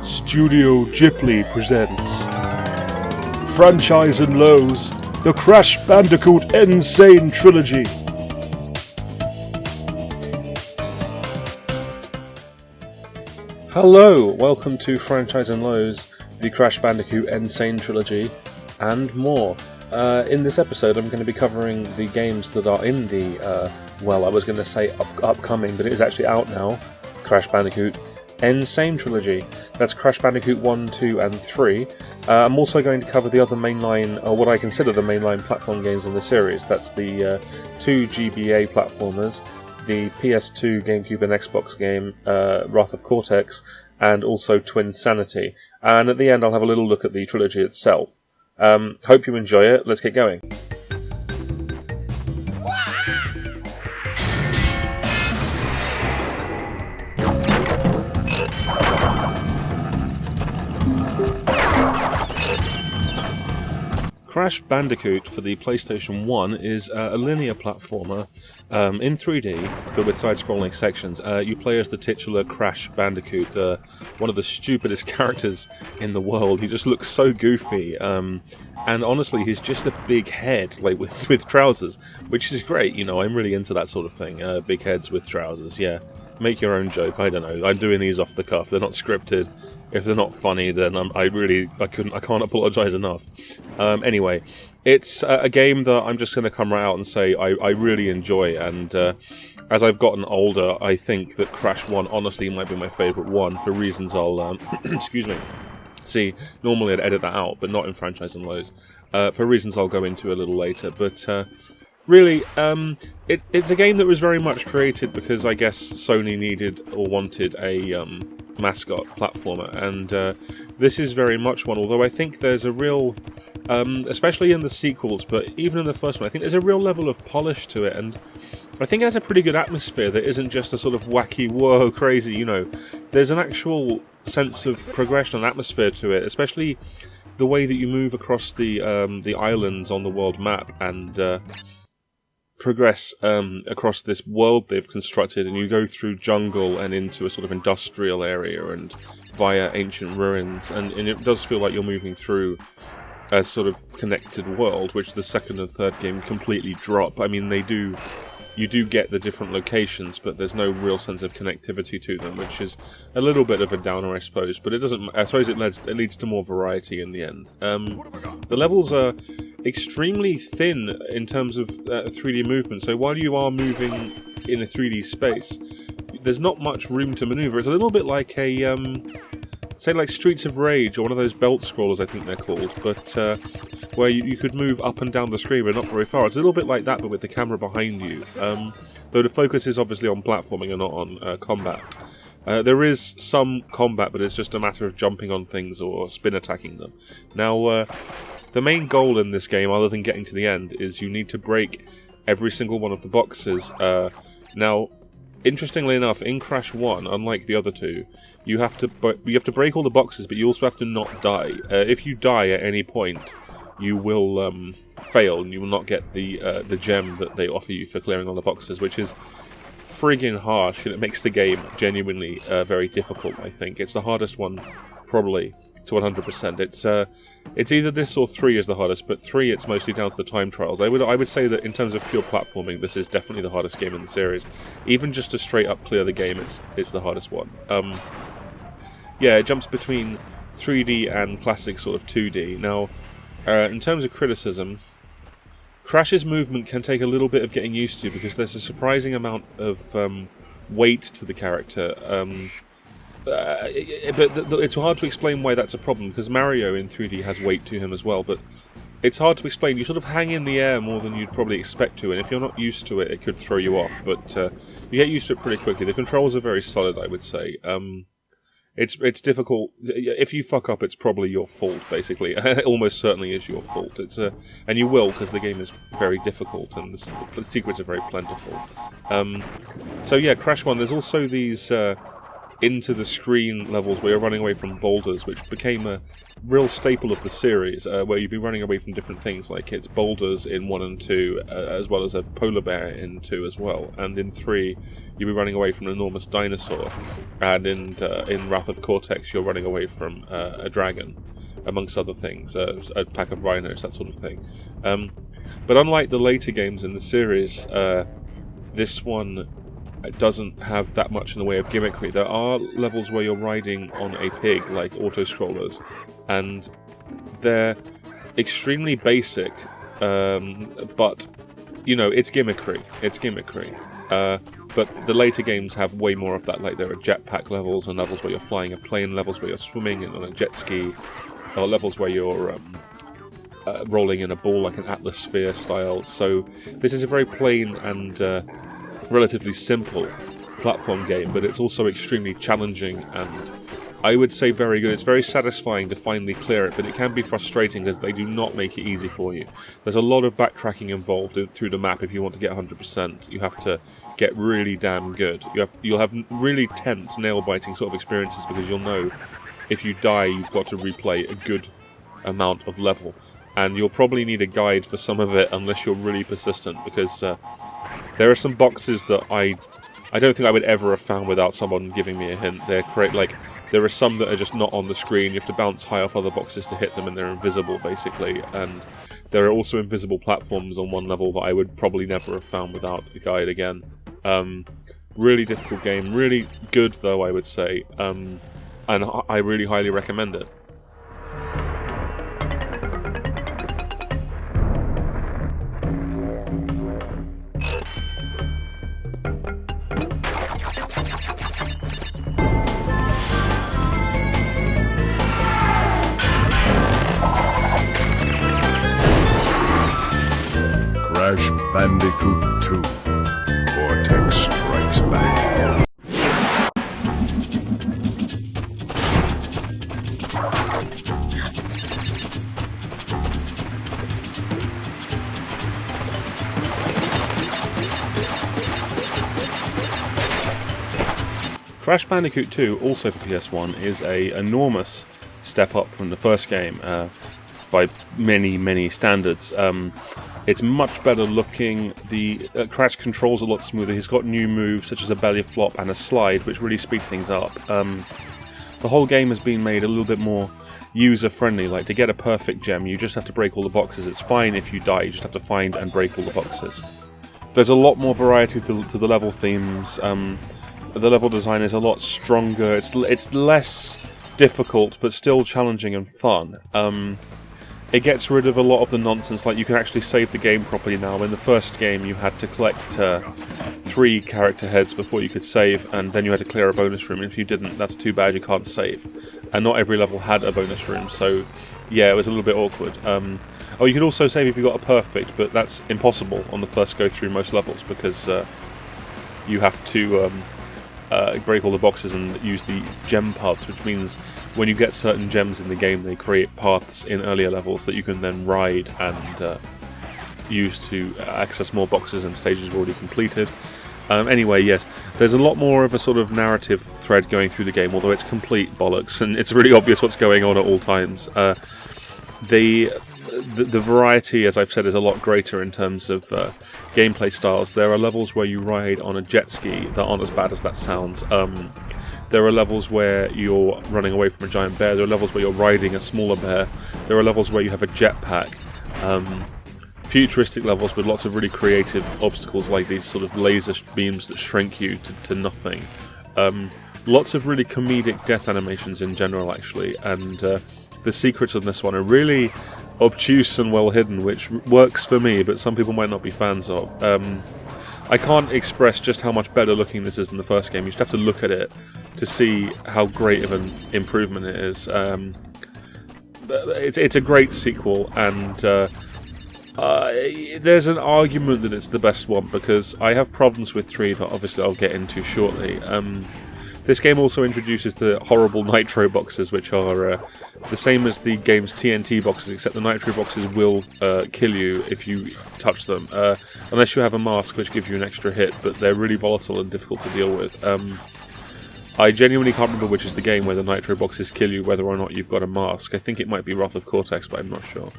Studio Ghibli presents Franchise and Lows, the Crash Bandicoot N.Sane Trilogy. Hello, welcome to Franchise and Lows, the Crash Bandicoot N.Sane Trilogy, and more. In this episode I'm going to be covering the games that are in the, I was going to say upcoming, but it is actually out now, Crash Bandicoot N.Sane Trilogy. That's Crash Bandicoot 1, 2 and 3. I'm also going to cover the other mainline, or what I consider the mainline platform games in the series. That's the two GBA platformers, the PS2, GameCube and Xbox game, Wrath of Cortex, and also Twinsanity. And at the end I'll have a little look at the trilogy itself. Hope you enjoy it. Let's get going. Crash Bandicoot for the PlayStation 1 is a linear platformer in 3D, but with side-scrolling sections. You play as the titular Crash Bandicoot, one of the stupidest characters in the world. He just looks so goofy, and honestly, he's just a big head, like with trousers, which is great. You know, I'm really into that sort of thing. Big heads with trousers, yeah. Make your own joke. I don't know. I'm doing these off the cuff. They're not scripted. If they're not funny, then I can't apologise enough. Anyway, it's a game that I'm just going to come right out and say I really enjoy, and as I've gotten older, I think that Crash 1 honestly might be my favourite one, for reasons I'll, excuse me. See, normally I'd edit that out, but not in Franchise and Lows, for reasons I'll go into a little later, but really, it's a game that was very much created because I guess Sony needed or wanted a mascot platformer, and this is very much one, although I think there's a real, especially in the sequels, but even in the first one, I think there's a real level of polish to it, and I think it has a pretty good atmosphere that isn't just a sort of wacky, whoa, crazy, you know. There's an actual sense of progression and atmosphere to it, especially the way that you move across the islands on the world map, and progress across this world they've constructed, and you go through jungle and into a sort of industrial area and via ancient ruins, and it does feel like you're moving through a sort of connected world, which the second and third game completely drop. I mean, you do get the different locations, but there's no real sense of connectivity to them, which is a little bit of a downer, I suppose. But it doesn't. I suppose it leads to more variety in the end. The levels are extremely thin in terms of 3D movement. So while you are moving in a 3D space, there's not much room to maneuver. It's a little bit like a say like Streets of Rage, or one of those belt scrollers, I think they're called, but where you could move up and down the screen but not very far. It's a little bit like that, but with the camera behind you. Though the focus is obviously on platforming and not on combat. There is some combat, but it's just a matter of jumping on things or spin attacking them. Now, the main goal in this game, other than getting to the end, is you need to break every single one of the boxes. Now, interestingly enough, in Crash 1, unlike the other two, you have to break all the boxes, but you also have to not die. If you die at any point, you will fail, and you will not get the gem that they offer you for clearing all the boxes, which is friggin' harsh, and it makes the game genuinely very difficult, I think. It's the hardest one, probably, to 100%. It's either this or 3 is the hardest, but 3 it's mostly down to the time trials. I would say that in terms of pure platforming, this is definitely the hardest game in the series. Even just to straight up clear the game, it's the hardest one. Yeah, it jumps between 3D and classic sort of 2D. Now, in terms of criticism, Crash's movement can take a little bit of getting used to, because there's a surprising amount of weight to the character. But it's hard to explain why that's a problem, because Mario in 3D has weight to him as well, but it's hard to explain. You sort of hang in the air more than you'd probably expect to, and if you're not used to it, it could throw you off, but you get used to it pretty quickly. The controls are very solid, I would say. It's difficult. If you fuck up, it's probably your fault, basically. It almost certainly is your fault. And you will, because the game is very difficult, and the secrets are very plentiful. So yeah, Crash 1, there's also these into the screen levels where you're running away from boulders, which became a real staple of the series, where you'd be running away from different things, like it's boulders in 1 and 2, as well as a polar bear in 2 as well, and in 3 you'd be running away from an enormous dinosaur, and in Wrath of Cortex you're running away from a dragon, amongst other things, a pack of rhinos, that sort of thing. But unlike the later games in the series, this one doesn't have that much in the way of gimmickry. There are levels where you're riding on a pig, like auto-scrollers, and they're extremely basic, but, you know, it's gimmickry. But the later games have way more of that, like there are jetpack levels, and levels where you're flying a plane, levels where you're swimming on a jet ski, or levels where you're rolling in a ball like an Atlas Sphere style. So this is a very plain and relatively simple platform game, but it's also extremely challenging and I would say very good. It's very satisfying to finally clear it, but it can be frustrating because they do not make it easy for you. There's a lot of backtracking involved through the map if you want to get 100%. You have to get really damn good. You'll have really tense, nail-biting sort of experiences because you'll know if you die you've got to replay a good amount of level. And you'll probably need a guide for some of it unless you're really persistent, because there are some boxes that I don't think I would ever have found without someone giving me a hint. There are some that are just not on the screen. You have to bounce high off other boxes to hit them, and they're invisible, basically. And there are also invisible platforms on one level that I would probably never have found without a guide again. Really difficult game. Really good, though, I would say. And I really highly recommend it. Crash Bandicoot 2. Cortex Strikes Back. Crash Bandicoot 2, also for PS1, is an enormous step up from the first game by many standards. It's much better looking. The Crash controls a lot smoother. He's got new moves such as a belly flop and a slide, which really speed things up. The whole game has been made a little bit more user-friendly. Like, to get a perfect gem, you just have to break all the boxes. It's fine if you die, you just have to find and break all the boxes. There's a lot more variety to the level themes. The level design is a lot stronger. It's less difficult, but still challenging and fun. It gets rid of a lot of the nonsense, like you can actually save the game properly now. In the first game you had to collect 3 character heads before you could save, and then you had to clear a bonus room, and if you didn't, that's too bad, you can't save. And not every level had a bonus room, so yeah, it was a little bit awkward. You could also save if you got a perfect, but that's impossible on the first go through most levels, because you have to break all the boxes and use the gem paths, which means when you get certain gems in the game, they create paths in earlier levels that you can then ride and use to access more boxes and stages you've already completed. Anyway, yes, there's a lot more of a sort of narrative thread going through the game, although it's complete bollocks, and it's really obvious what's going on at all times. The variety, as I've said, is a lot greater in terms of gameplay styles. There are levels where you ride on a jet ski that aren't as bad as that sounds. There are levels where you're running away from a giant bear. There are levels where you're riding a smaller bear. There are levels where you have a jetpack. Futuristic levels with lots of really creative obstacles, like these sort of laser beams that shrink you to nothing. Lots of really comedic death animations in general, actually, and the secrets on this one are really obtuse and well hidden, which works for me, but some people might not be fans of. I can't express just how much better looking this is than the first game. You just have to look at it to see how great of an improvement it is. It's a great sequel, and there's an argument that it's the best one, because I have problems with 3 that obviously I'll get into shortly. This game also introduces the horrible Nitro boxes, which are the same as the game's TNT boxes, except the Nitro boxes will kill you if you touch them, unless you have a mask which gives you an extra hit, but they're really volatile and difficult to deal with. I genuinely can't remember which is the game where the nitro boxes kill you whether or not you've got a mask. I think it might be Wrath of Cortex, but I'm not sure.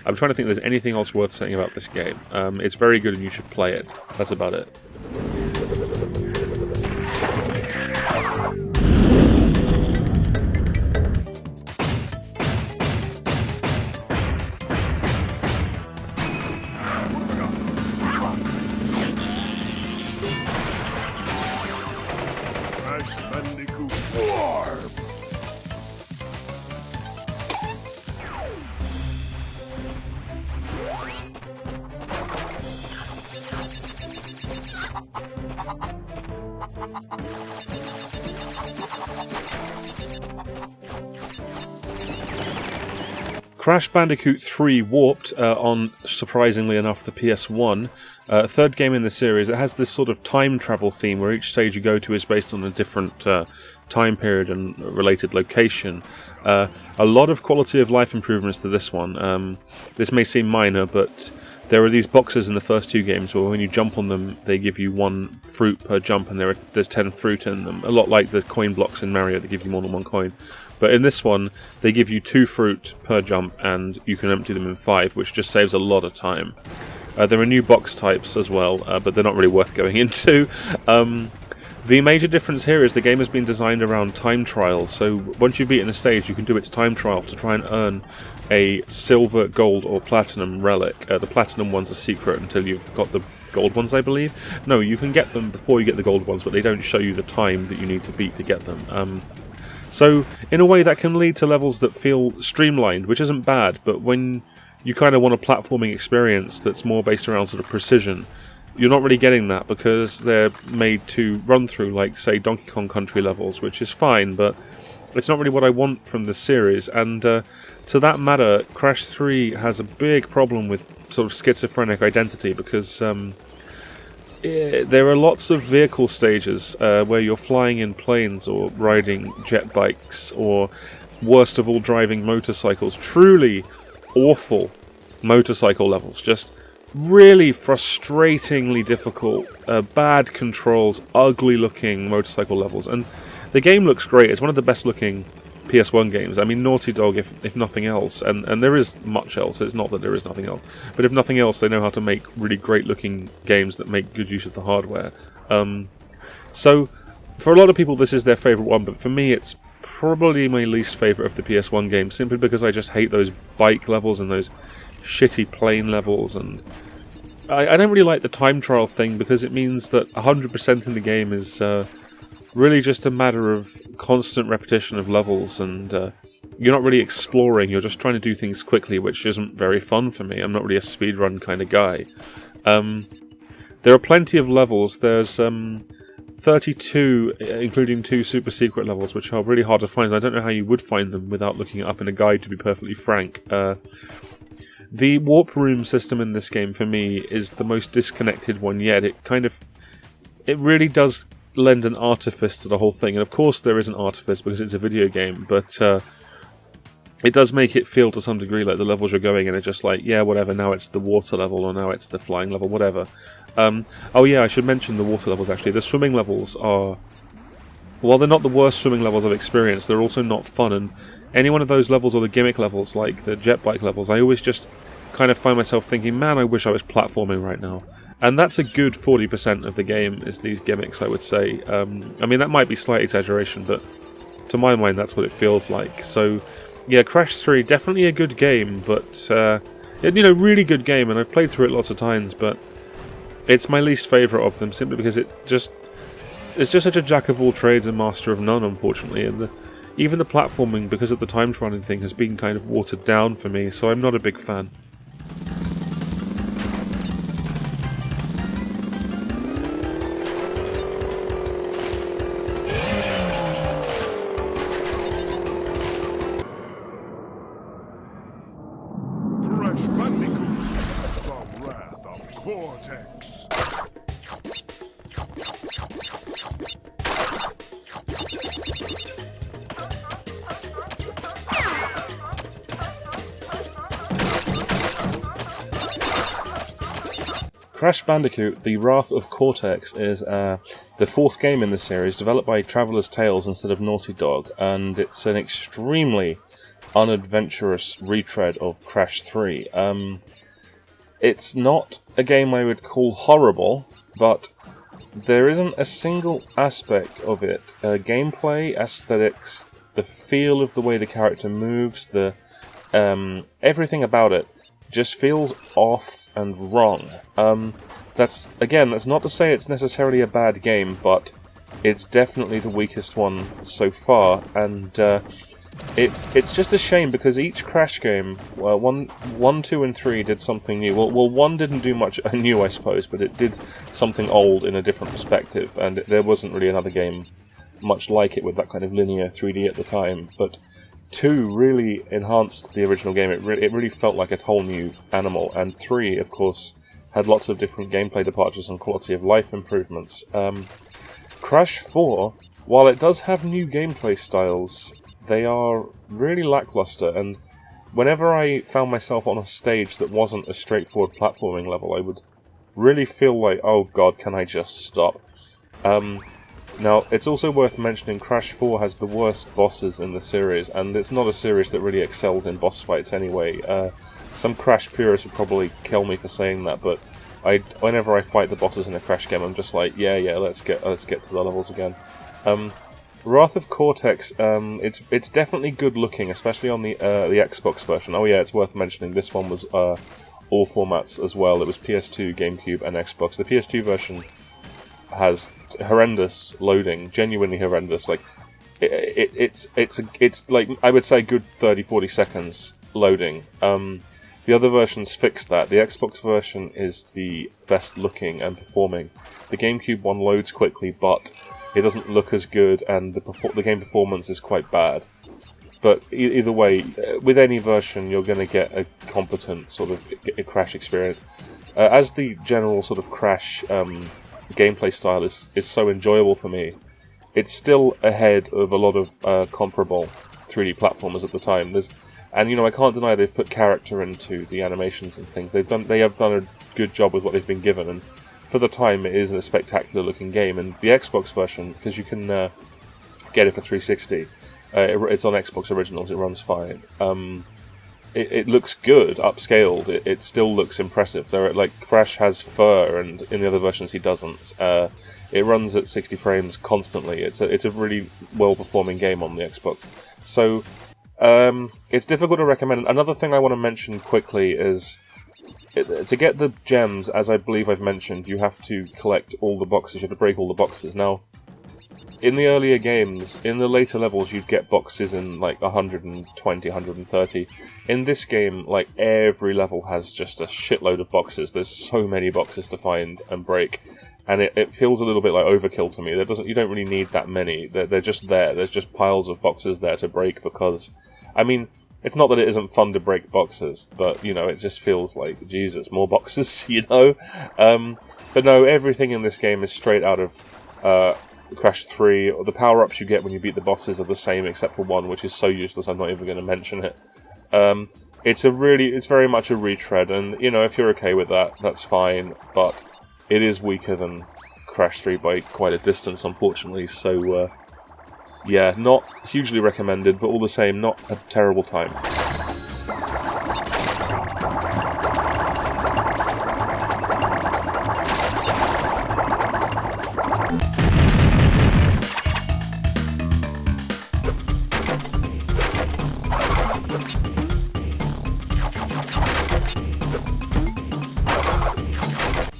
I'm trying to think if there's anything else worth saying about this game. It's very good and you should play it. That's about it. Crash Bandicoot 4. Crash Bandicoot 3 Warped on, surprisingly enough, the PS1. Third game in the series. It has this sort of time travel theme where each stage you go to is based on a different time period and related location. A lot of quality of life improvements to this one. This may seem minor, but there are these boxes in the first two games where when you jump on them, they give you 1 fruit per jump, and there's 10 fruit in them. A lot like the coin blocks in Mario that give you more than 1 coin. But in this one, they give you 2 fruit per jump, and you can empty them in 5, which just saves a lot of time. There are new box types as well, but they're not really worth going into. The major difference here is the game has been designed around time trials, so once you've beaten a stage, you can do its time trial to try and earn a silver, gold, or platinum relic. The platinum one's a secret until you've got the gold ones, I believe. No, you can get them before you get the gold ones, but they don't show you the time that you need to beat to get them. So, in a way, that can lead to levels that feel streamlined, which isn't bad, but when you kind of want a platforming experience that's more based around sort of precision, you're not really getting that because they're made to run through, like, say, Donkey Kong Country levels, which is fine, but it's not really what I want from this series. And to that matter, Crash 3 has a big problem with sort of schizophrenic identity because there are lots of vehicle stages where you're flying in planes or riding jet bikes or, worst of all, driving motorcycles. Truly awful motorcycle levels. Just really frustratingly difficult, bad controls, ugly looking motorcycle levels. And the game looks great. It's one of the best looking PS1 games. I mean, Naughty Dog, if nothing else, and there is much else, it's not that there is nothing else, but if nothing else, they know how to make really great looking games that make good use of the hardware. So, for a lot of people this is their favourite one, but for me it's probably my least favourite of the PS1 games, simply because I just hate those bike levels and those shitty plane levels, and I don't really like the time trial thing because it means that 100% in the game is really just a matter of constant repetition of levels, and you're not really exploring, you're just trying to do things quickly, which isn't very fun for me. I'm not really a speedrun kind of guy. There are plenty of levels. There's 32, including 2 super secret levels, which are really hard to find. I don't know how you would find them without looking it up in a guide, to be perfectly frank. The warp room system in this game, for me, is the most disconnected one yet. It really does lend an artifice to the whole thing, and of course there is an artifice because it's a video game, but it does make it feel to some degree like the levels you're going in are just like, yeah, whatever, now it's the water level, or now it's the flying level, whatever. Oh yeah, I should mention the water levels actually. The swimming levels are, while they're not the worst swimming levels I've experienced, they're also not fun, and any one of those levels, or the gimmick levels like the jet bike levels, I always just kind of find myself thinking, man, I wish I was platforming right now. And that's a good 40% of the game, is these gimmicks, I would say. I mean, that might be slight exaggeration, but to my mind, that's what it feels like. So, yeah, Crash 3, definitely a good game, but, really good game, and I've played through it lots of times, but it's my least favourite of them, simply because it's just such a jack of all trades and master of none, unfortunately, and even the platforming, because of the time trialing thing, has been kind of watered down for me, so I'm not a big fan. Crash Bandicoot, the Wrath of Cortex. Crash Bandicoot, the Wrath of Cortex, is the fourth game in the series, developed by Traveller's Tales instead of Naughty Dog, and it's an extremely unadventurous retread of Crash 3. It's not a game I would call horrible, but there isn't a single aspect of it, gameplay, aesthetics, the feel of the way the character moves, the everything about it just feels off and wrong. That's not to say it's necessarily a bad game, but it's definitely the weakest one so far, and it's just a shame because each Crash game, 1, 2, and 3 did something new. Well, 1 didn't do much new, I suppose, but it did something old in a different perspective, and there wasn't really another game much like it with that kind of linear 3D at the time. But 2 really enhanced the original game. It really felt like a whole new animal, and 3, of course, had lots of different gameplay departures and quality of life improvements. Crash 4, while it does have new gameplay styles, they are really lackluster, and whenever I found myself on a stage that wasn't a straightforward platforming level, I would really feel like, oh god, can I just stop? Now, it's also worth mentioning Crash 4 has the worst bosses in the series, and it's not a series that really excels in boss fights anyway. Some Crash purists would probably kill me for saying that, but whenever I fight the bosses in a Crash game, I'm just like, yeah, let's get to the levels again. Wrath of Cortex, it's definitely good looking, especially on the Xbox version. Oh yeah, it's worth mentioning this one was all formats as well. It was PS2, GameCube, and Xbox. The PS2 version has horrendous loading, genuinely horrendous. Like it's like, I would say, good 30-40 seconds loading. The other versions fix that. The Xbox version is the best looking and performing. The GameCube one loads quickly, but it doesn't look as good, and the game performance is quite bad. But either way, with any version, you're going to get a competent sort of Crash experience. As the general sort of Crash gameplay style is so enjoyable for me, it's still ahead of a lot of comparable 3D platformers at the time. And I can't deny they've put character into the animations and things. They have done a good job with what they've been given, and for the time it is a spectacular looking game. And the Xbox version, because you can get it for 360, it's on Xbox Originals, it runs fine. It looks good, upscaled. It still looks impressive. Crash has fur, and in the other versions he doesn't. It runs at 60 frames constantly. It's a really well performing game on the Xbox. So it's difficult to recommend. Another thing I want to mention quickly is, to get the gems, as I believe I've mentioned, you have to collect all the boxes, you have to break all the boxes. Now, in the earlier games, in the later levels, you'd get boxes in like 120, 130. In this game, like, every level has just a shitload of boxes. There's so many boxes to find and break, and it feels a little bit like overkill to me. You don't really need that many. They're just there. There's just piles of boxes there to break because, I mean, it's not that it isn't fun to break boxes, but, it just feels like, Jesus, more boxes, But no, everything in this game is straight out of Crash 3. The power-ups you get when you beat the bosses are the same, except for one, which is so useless I'm not even going to mention it. It's very much a retread, and, if you're okay with that, that's fine, but it is weaker than Crash 3 by quite a distance, unfortunately, so, yeah, not hugely recommended, but all the same, not a terrible time.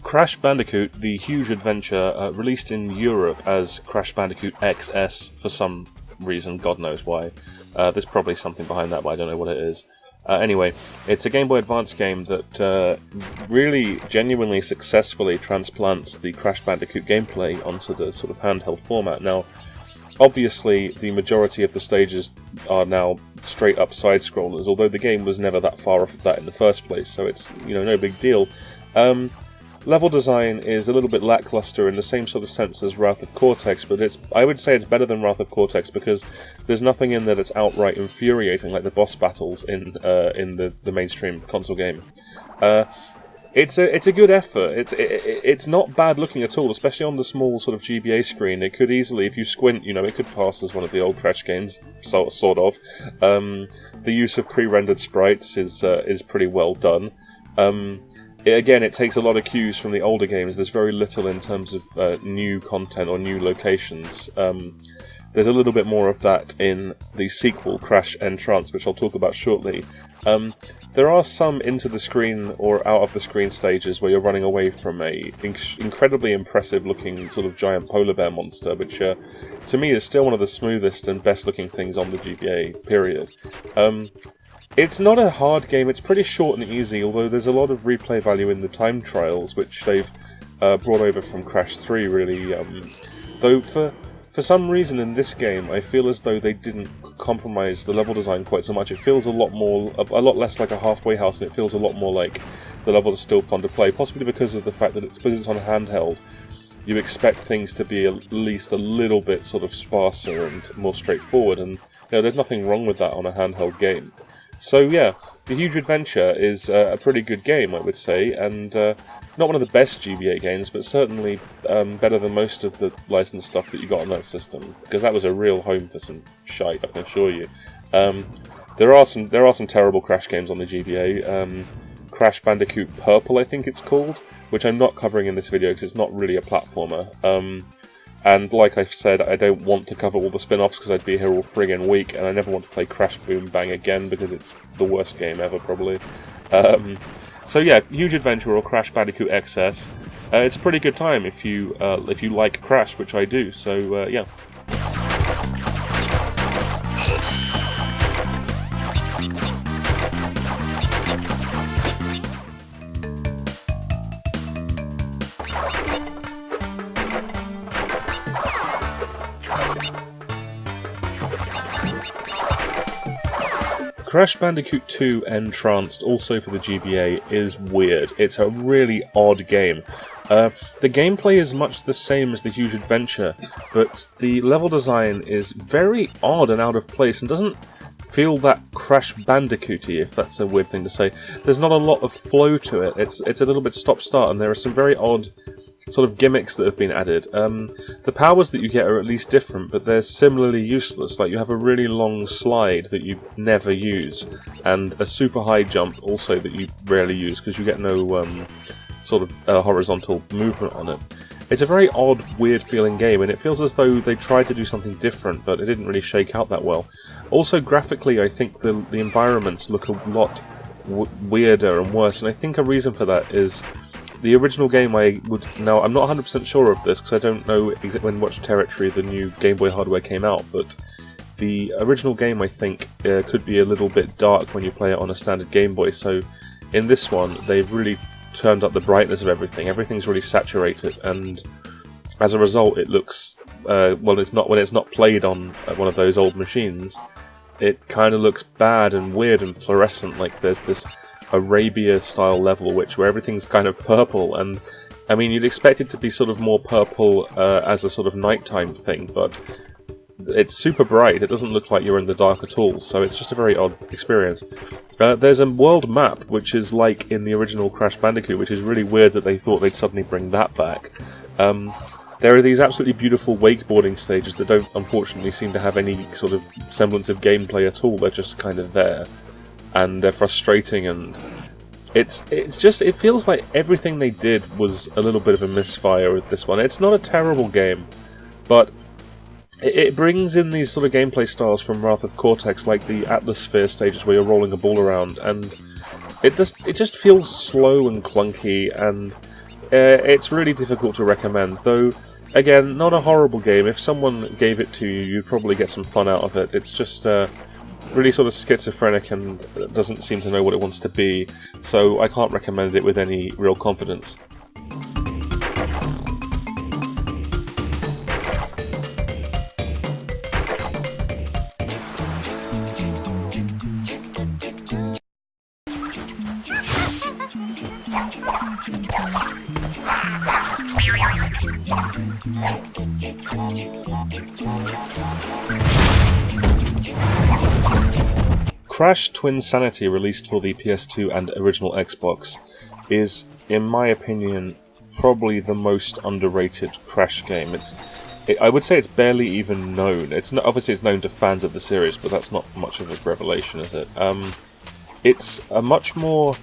Crash Bandicoot, the huge adventure, released in Europe as Crash Bandicoot XS for some reason, God knows why. There's probably something behind that, but I don't know what it is. Anyway, it's a Game Boy Advance game that really genuinely successfully transplants the Crash Bandicoot gameplay onto the sort of handheld format. Now, obviously, the majority of the stages are now straight-up side-scrollers, although the game was never that far off of that in the first place, so it's, no big deal. Level design is a little bit lackluster in the same sort of sense as Wrath of Cortex, but I would say it's better than Wrath of Cortex because there's nothing in there that's outright infuriating like the boss battles in the mainstream console game. It's a good effort. It's not bad looking at all, especially on the small sort of GBA screen. It could easily, if you squint, it could pass as one of the old Crash games, sort of. The use of pre-rendered sprites is pretty well done. Again, it takes a lot of cues from the older games. There's very little in terms of new content or new locations. There's a little bit more of that in the sequel, Crash N-Tranced, which I'll talk about shortly. There are some into the screen or out of the screen stages where you're running away from a incredibly impressive looking sort of giant polar bear monster, which to me is still one of the smoothest and best looking things on the GBA, period. It's not a hard game, it's pretty short and easy, although there's a lot of replay value in the time trials, which they've brought over from Crash 3, really. Though for some reason in this game, I feel as though they didn't compromise the level design quite so much. It feels a lot less like a halfway house, and it feels a lot more like the levels are still fun to play, possibly because of the fact that because it's on handheld, you expect things to be at least a little bit sort of sparser and more straightforward, and there's nothing wrong with that on a handheld game. So yeah, The Huge Adventure is a pretty good game, I would say, and not one of the best GBA games, but certainly better than most of the licensed stuff that you got on that system, because that was a real home for some shite, I can assure you. There are some terrible Crash games on the GBA. Crash Bandicoot Purple, I think it's called, which I'm not covering in this video because it's not really a platformer. And like I've said, I don't want to cover all the spin-offs because I'd be here all friggin' week, and I never want to play Crash Boom Bang again because it's the worst game ever, probably. So yeah, Huge Adventure or Crash Bandicoot XS. It's a pretty good time if you like Crash, which I do, so yeah. Crash Bandicoot 2 N-Tranced, also for the GBA, is weird. It's a really odd game. The gameplay is much the same as the Huge Adventure, but the level design is very odd and out of place and doesn't feel that Crash Bandicoot-y, if that's a weird thing to say. There's not a lot of flow to it. It's a little bit stop-start, and there are some very odd sort of gimmicks that have been added. The powers that you get are at least different, but they're similarly useless. Like, you have a really long slide that you never use, and a super high jump also that you rarely use because you get no sort of horizontal movement on it. It's a very odd, weird feeling game, and it feels as though they tried to do something different, but it didn't really shake out that well. Also, graphically, I think the environments look a lot weirder and worse, and I think a reason for that is the original game I'm not 100% sure of this because I don't know exactly in which territory the new Game Boy hardware came out, but the original game, I think, could be a little bit dark when you play it on a standard Game Boy, so in this one, they've really turned up the brightness of everything. Everything's really saturated, and as a result, it looks, when it's not played on one of those old machines, it kind of looks bad and weird and fluorescent, like there's this Arabia-style level where everything's kind of purple, and I mean, you'd expect it to be sort of more purple as a sort of nighttime thing, but it's super bright. It doesn't look like you're in the dark at all, so it's just a very odd experience. There's a world map, which is like in the original Crash Bandicoot, which is really weird that they thought they'd suddenly bring that back. There are these absolutely beautiful wakeboarding stages that don't, unfortunately, seem to have any sort of semblance of gameplay at all. They're just kind of there. And they're frustrating, and it feels like everything they did was a little bit of a misfire with this one. It's not a terrible game, but it brings in these sort of gameplay styles from Wrath of Cortex, like the Atmosphere stages where you're rolling a ball around, and it just feels slow and clunky, and it's really difficult to recommend, though, again, not a horrible game. If someone gave it to you, you'd probably get some fun out of it. It's just really sort of schizophrenic and doesn't seem to know what it wants to be, so I can't recommend it with any real confidence. Crash Twinsanity, released for the PS2 and original Xbox, is in my opinion, probably the most underrated Crash game. I would say it's barely even known. Obviously it's known to fans of the series, but that's not much of a revelation, is it? It's a much more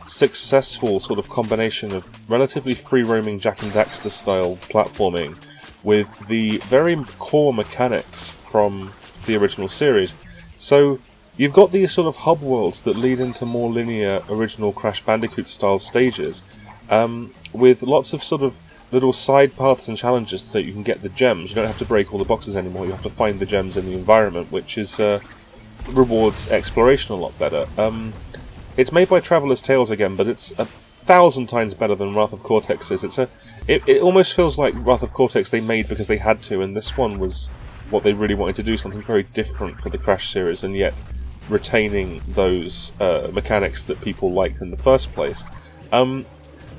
successful sort of combination of relatively free-roaming Jak and Daxter style platforming with the very core mechanics from the original series. So you've got these sort of hub worlds that lead into more linear original Crash Bandicoot style stages, with lots of sort of little side paths and challenges so you can get the gems. You don't have to break all the boxes anymore, you have to find the gems in the environment, which is rewards exploration a lot better. It's made by Traveller's Tales again, but it's 1,000 times better than Wrath of Cortex is. It almost feels like Wrath of Cortex they made because they had to, and this one was what they really wanted to do, something very different for the Crash series, and yet retaining those mechanics that people liked in the first place.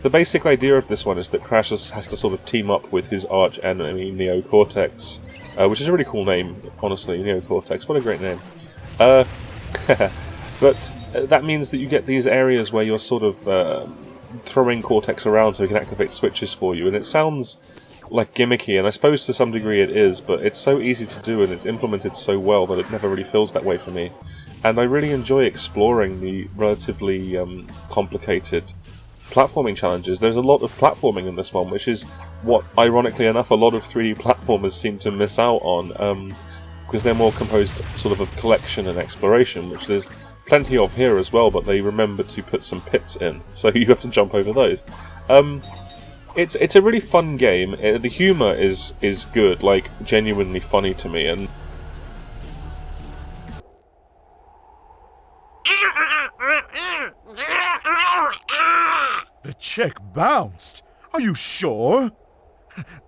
The basic idea of this one is that Crash has to sort of team up with his arch enemy, Neo Cortex, which is a really cool name, honestly, Neo Cortex, what a great name. But that means that you get these areas where you're sort of throwing Cortex around so he can activate switches for you, and it sounds like gimmicky, and I suppose to some degree it is, but it's so easy to do and it's implemented so well that it never really feels that way for me. And I really enjoy exploring the relatively complicated platforming challenges. There's a lot of platforming in this one, which is what, ironically enough, a lot of 3D platformers seem to miss out on, because they're more composed sort of collection and exploration, which there's plenty of here as well, but they remember to put some pits in, so you have to jump over those. It's a really fun game. The humour is good, like genuinely funny to me, and The check bounced. Are you sure?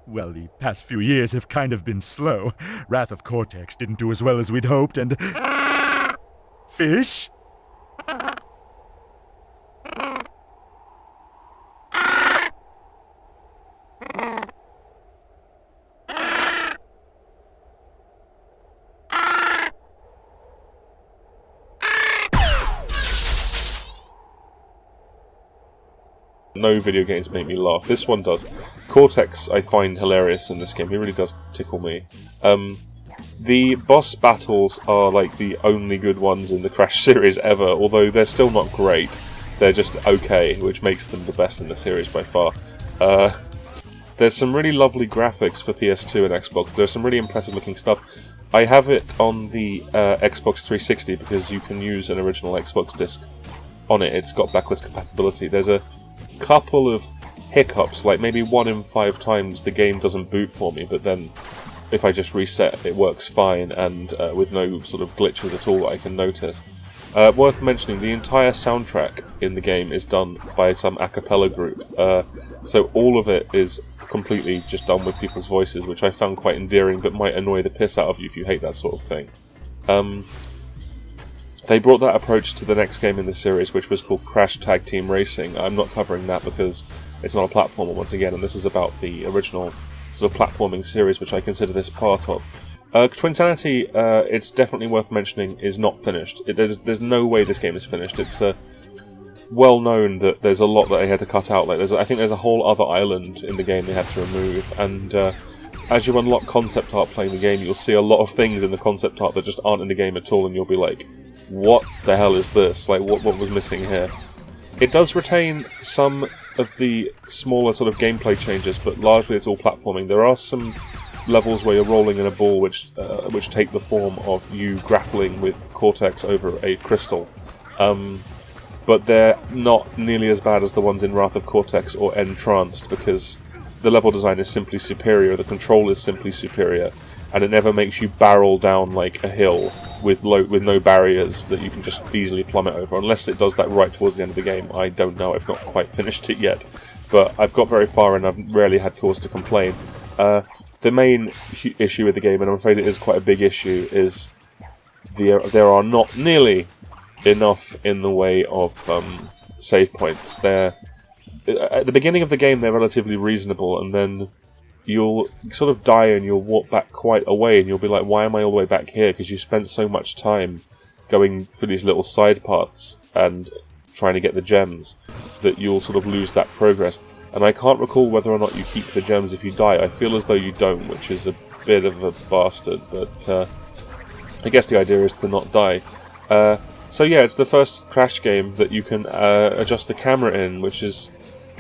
Well, the past few years have kind of been slow. Wrath of Cortex didn't do as well as we'd hoped, and... Fish? No video games make me laugh. This one does. Cortex I find hilarious in this game. He really does tickle me. The boss battles are like the only good ones in the Crash series ever, although they're still not great. They're just okay, which makes them the best in the series by far. There's some really lovely graphics for PS2 and Xbox. There's some really impressive looking stuff. I have it on the Xbox 360 because you can use an original Xbox disc on it. It's got backwards compatibility. There's a couple of hiccups, like maybe 1 in 5 times the game doesn't boot for me, but then if I just reset it works fine, and with no sort of glitches at all that I can notice. Worth mentioning, the entire soundtrack in the game is done by some a cappella group, so all of it is completely just done with people's voices, which I found quite endearing, but might annoy the piss out of you if you hate that sort of thing. They brought that approach to the next game in the series, which was called Crash Tag Team Racing. I'm not covering that because it's not a platformer once again, and this is about the original sort of platforming series, which I consider this part of. Twinsanity, it's definitely worth mentioning, is not finished. There's no way this game is finished. It's well known that there's a lot that they had to cut out. Like I think there's a whole other island in the game they had to remove, and as you unlock concept art playing the game, you'll see a lot of things in the concept art that just aren't in the game at all, and you'll be like, what the hell is this? Like, what was missing here? It does retain some of the smaller sort of gameplay changes, but largely it's all platforming. There are some levels where you're rolling in a ball which take the form of you grappling with Cortex over a crystal. But they're not nearly as bad as the ones in Wrath of Cortex or N-Tranced, because the level design is simply superior, the control is simply superior, and it never makes you barrel down like a hill with no barriers that you can just easily plummet over, unless it does that right towards the end of the game. I don't know, I've not quite finished it yet, but I've got very far and I've rarely had cause to complain. The main issue with the game, and I'm afraid it is quite a big issue, is there are not nearly enough in the way of save points. At the beginning of the game they're relatively reasonable, and then you'll sort of die and you'll walk back quite a way, and you'll be like, why am I all the way back here? Because you spent so much time going through these little side paths and trying to get the gems, that you'll sort of lose that progress. And I can't recall whether or not you keep the gems if you die. I feel as though you don't, which is a bit of a bastard, but I guess the idea is to not die. So yeah, it's the first Crash game that you can adjust the camera in, which is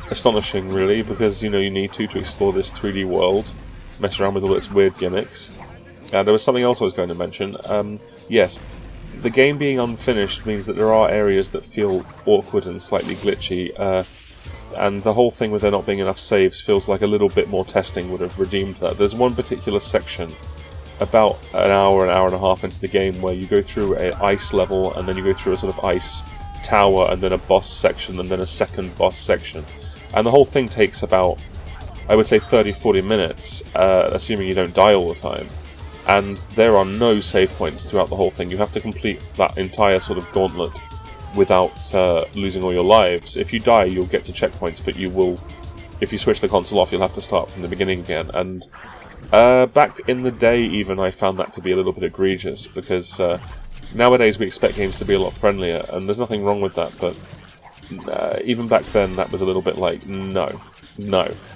astonishing, really, because you need to explore this 3D world, mess around with all its weird gimmicks. And there was something else I was going to mention. Yes, the game being unfinished means that there are areas that feel awkward and slightly glitchy, and the whole thing with there not being enough saves feels like a little bit more testing would have redeemed that. There's one particular section, about an hour and a half into the game, where you go through an ice level, and then you go through a sort of ice tower, and then a boss section, and then a second boss section. And the whole thing takes about, I would say, 30-40 minutes, assuming you don't die all the time. And there are no save points throughout the whole thing. You have to complete that entire sort of gauntlet without losing all your lives. If you die, you'll get to checkpoints, but you will, if you switch the console off, you'll have to start from the beginning again. And back in the day, even, I found that to be a little bit egregious, because nowadays we expect games to be a lot friendlier, and there's nothing wrong with that, but even back then that was a little bit like, no.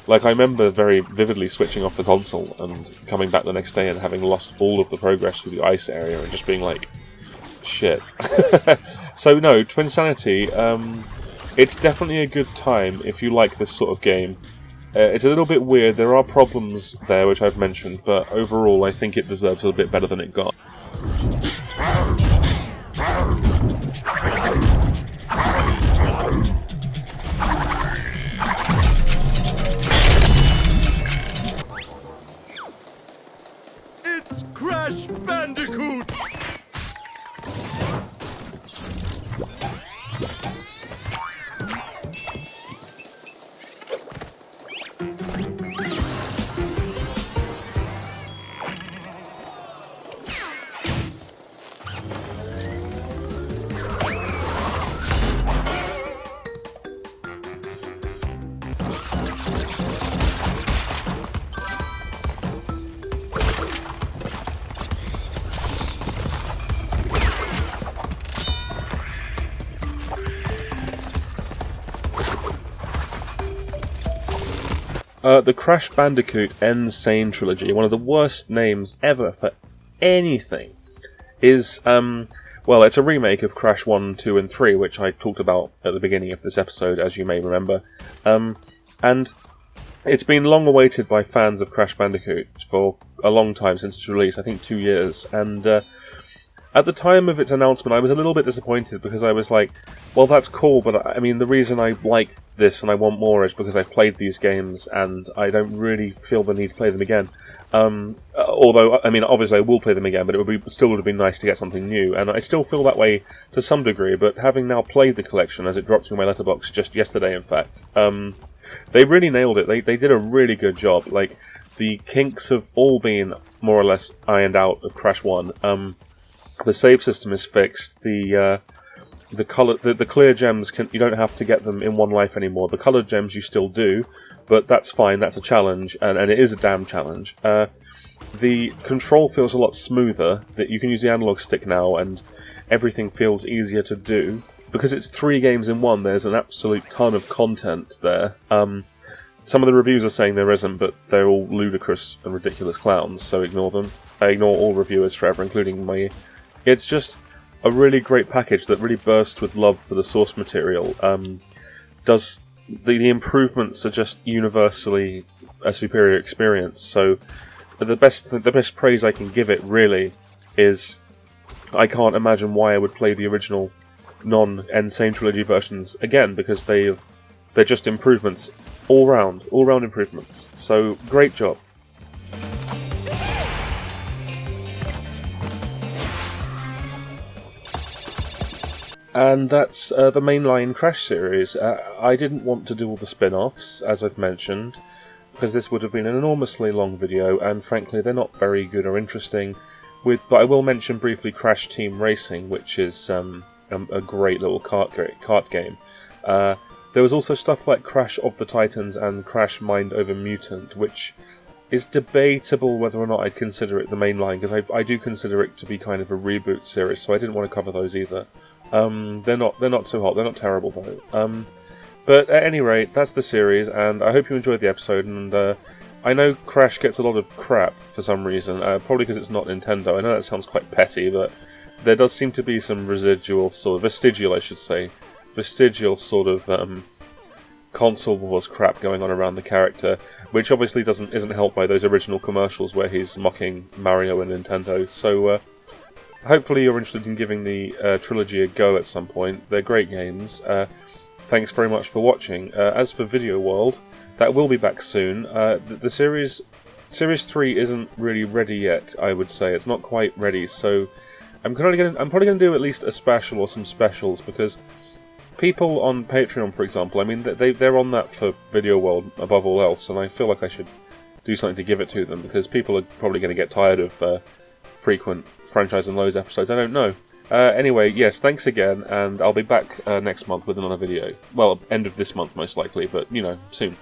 Like, I remember very vividly switching off the console and coming back the next day and having lost all of the progress through the ice area and just being like, shit. So no, Twinsanity, it's definitely a good time if you like this sort of game. It's a little bit weird, there are problems there which I've mentioned, but overall I think it deserves a bit better than it got. It's Crash Bandicoot! The Crash Bandicoot N.Sane Trilogy, one of the worst names ever for anything, is, well, it's a remake of Crash 1, 2 and 3, which I talked about at the beginning of this episode, as you may remember. And it's been long awaited by fans of Crash Bandicoot for a long time since its release, I think 2 years, and at the time of its announcement I was a little bit disappointed, because I was like, well, that's cool, but I mean, the reason I like this and I want more is because I've played these games and I don't really feel the need to play them again. Although, I mean, obviously I will play them again, but it would have been nice to get something new, and I still feel that way to some degree, but having now played the collection, as it dropped in my letterbox just yesterday, in fact, they really nailed it. They did a really good job. Like, the kinks have all been more or less ironed out of Crash 1. The save system is fixed. The clear gems, you don't have to get them in one life anymore. The coloured gems you still do, but that's fine. That's a challenge, and it is a damn challenge. The control feels a lot smoother. That you can use the analog stick now, and everything feels easier to do. Because it's 3 games in one, there's an absolute ton of content there. Some of the reviews are saying there isn't, but they're all ludicrous and ridiculous clowns, so ignore them. I ignore all reviewers forever, including me. It's just a really great package that really bursts with love for the source material. The improvements are just universally a superior experience. So the best praise I can give it really is, I can't imagine why I would play the original non-N.Sane Trilogy versions again, because they're just improvements all round improvements. So great job. And that's the mainline Crash series. I didn't want to do all the spin-offs, as I've mentioned, because this would have been an enormously long video, and frankly they're not very good or interesting. But I will mention briefly Crash Team Racing, which is a great little kart game. There was also stuff like Crash of the Titans and Crash Mind Over Mutant, which is debatable whether or not I'd consider it the mainline, because I do consider it to be kind of a reboot series, so I didn't want to cover those either. They're not so hot. They're not terrible though. But at any rate, that's the series, and I hope you enjoyed the episode. And I know Crash gets a lot of crap for some reason, probably because it's not Nintendo. I know that sounds quite petty, but there does seem to be some vestigial sort of console wars crap going on around the character, which obviously isn't helped by those original commercials where he's mocking Mario and Nintendo. So hopefully you're interested in giving the trilogy a go at some point. They're great games. Thanks very much for watching. As for Video World, that will be back soon. The series 3 isn't really ready yet, I would say. It's not quite ready, so I'm probably going to do at least a special or some specials, because people on Patreon, for example, I mean, they're on that for Video World above all else, and I feel like I should do something to give it to them, because people are probably going to get tired of frequent Franchise and Lows episodes. I don't know. Anyway, yes, thanks again, and I'll be back next month with another video. Well, end of this month most likely, but, you know, soon.